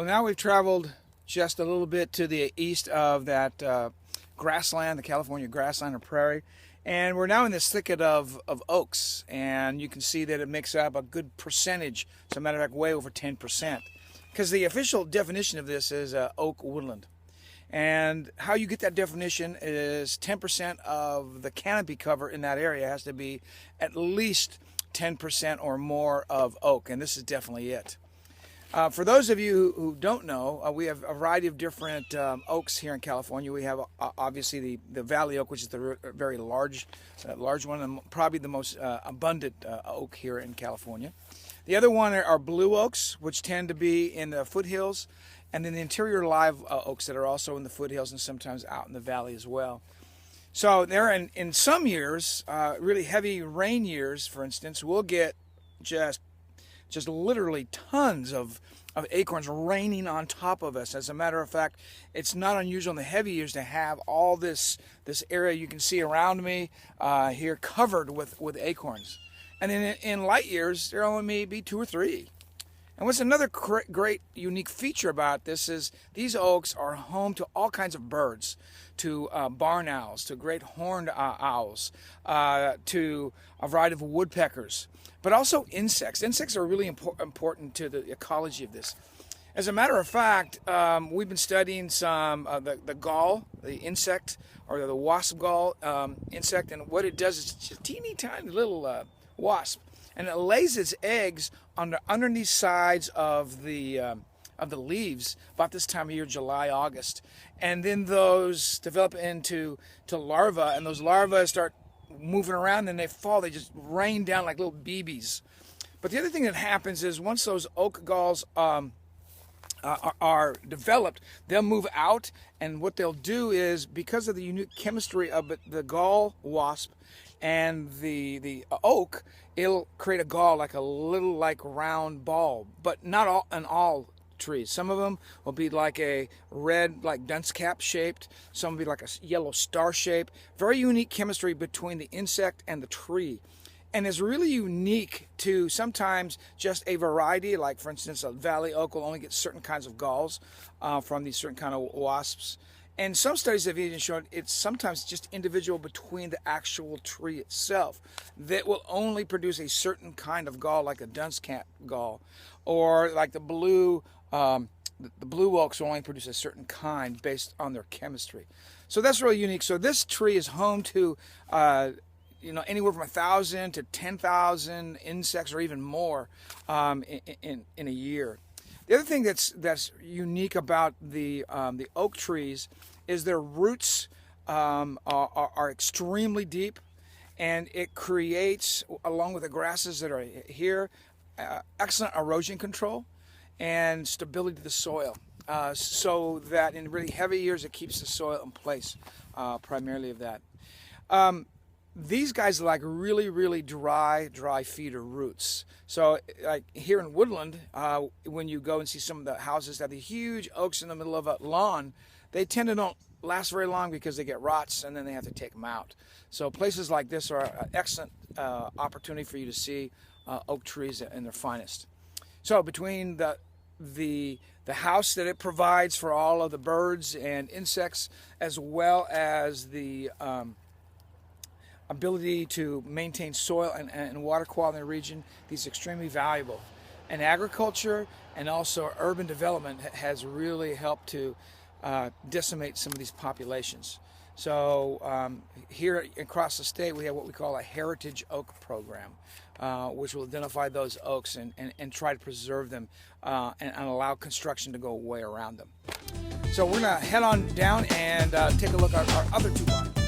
Well, now we've traveled just a little bit to the east of that grassland, the California grassland or prairie, and we're now in this thicket of oaks, and you can see that it makes up a good percentage. As a matter of fact, way over 10%, because the official definition of this is oak woodland. And how you get that definition is 10% of the canopy cover in that area has to be at least 10% or more of oak, and this is definitely it. For those of you who don't know, we have a variety of different oaks here in California. We have obviously the valley oak, which is the very large one, and probably the most abundant oak here in California. The other one are blue oaks, which tend to be in the foothills, and then the interior live oaks that are also in the foothills and sometimes out in the valley as well. So there, in some years, really heavy rain years, for instance, we'll get just literally tons of acorns raining on top of us. As a matter of fact, it's not unusual in the heavy years to have all this area you can see around me here covered with acorns. And then in light years, there only may be 2 or 3. And what's another great unique feature about this is these oaks are home to all kinds of birds, to barn owls, to great horned owls, to a variety of woodpeckers, but also insects. Insects are really important to the ecology of this. As a matter of fact, we've been studying some the gall, the insect, or the wasp gall insect, and what it does is it's just a teeny tiny little wasp, and it lays its eggs underneath sides of the leaves about this time of year, July, August, and then those develop into larvae, and those larvae start moving around, and they fall. They just rain down like little BBs. But the other thing that happens is once those oak galls are developed, they'll move out, and what they'll do is, because of the unique chemistry of the gall wasp and the oak, it'll create a gall like a little round ball, but not all in all trees. Some of them will be like a red, like dunce cap shaped. Some will be like a yellow star shape. Very unique chemistry between the insect and the tree, and is really unique to sometimes just a variety. Like for instance, a valley oak will only get certain kinds of galls from these certain kind of wasps. And some studies have even shown it's sometimes just individual between the actual tree itself that will only produce a certain kind of gall, like a dunce cap gall, or like the blue oaks will only produce a certain kind based on their chemistry. So that's really unique. So this tree is home to anywhere from 1,000 to 10,000 insects or even more in a year. The other thing that's unique about the oak trees is their roots are extremely deep, and it creates, along with the grasses that are here, excellent erosion control and stability to the soil, so that in really heavy years it keeps the soil in place, primarily of that. These guys like really dry feeder roots. So like here in Woodland, when you go and see some of the houses that have the huge oaks in the middle of a lawn, they tend to don't last very long because they get rots and then they have to take them out. So places like this are an excellent opportunity for you to see oak trees in their finest. So between the house that it provides for all of the birds and insects, as well as the ability to maintain soil and water quality in the region, these are extremely valuable. And agriculture and also urban development has really helped to decimate some of these populations. So here across the state, we have what we call a heritage oak program, which will identify those oaks and try to preserve them and allow construction to go way around them. So we're going to head on down and take a look at our other 2 biomes.